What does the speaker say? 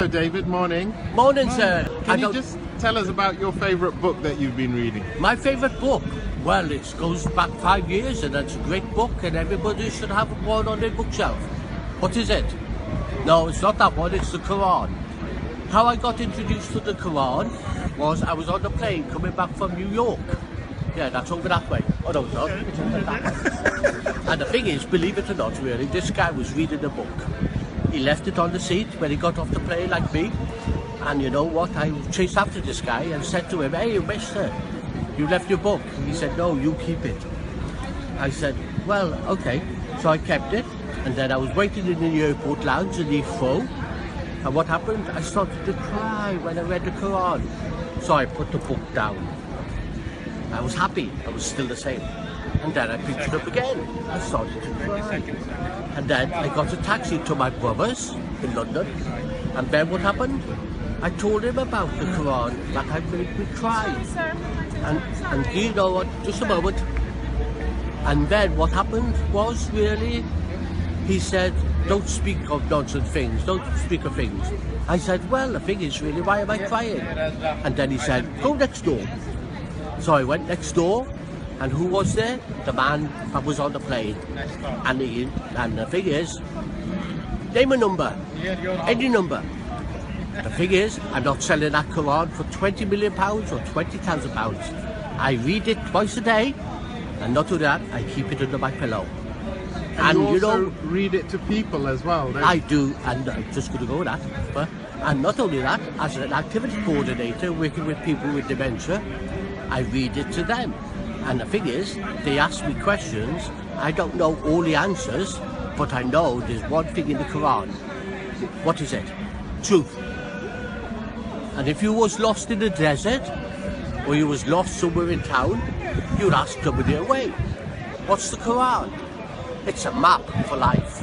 Hello David, morning. Morning, sir. Can you just tell us about your favourite book that you've been reading? My favourite book? Well, it goes back 5 years and it's a great book and everybody should have one on their bookshelf. What is it? No, it's not that one, it's the Quran. How I got introduced to the Quran was I was on the plane coming back from New York. Yeah, that's over that way. Oh no, it's not. It's over that way. And the thing is, believe it or not, really, this guy was reading a book. He left it on the seat when he got off the plane like me. And you know what? I chased after this guy and said to him, "Hey, mister, you left your book." He said, "No, you keep it." I said, "Well, okay." So I kept it. And then I was waiting in the airport lounge in Heathrow. And what happened? I started to cry when I read the Quran. So I put the book down. I was happy. I was still the same. And then I picked it up again. I started to cry. And then I got a taxi to my brother's in London. And then what happened? I told him about the Quran that had made me cry. And you know what? Just a moment. And then what happened was really, he said, "Don't speak of nonsense things. Don't speak of things." I said, "Well, the thing is really, why am I crying?" And then he said, "Go next door." So I went next door. And who was there? The man that was on the plane. And the thing is, name a number, any number. The thing is, I'm not selling that Quran for £20 million or £20,000. I read it twice a day, and not only that, I keep it under my pillow. And you also read it to people as well, don't you? I do, and I'm just going to go with that. And not only that, as an activity coordinator working with people with dementia, I read it to them. And the thing is, they ask me questions, I don't know all the answers, but I know there's one thing in the Quran. What is it? Truth. And if you was lost in the desert, or you was lost somewhere in town, you'd ask somebody away. What's the Quran? It's a map for life.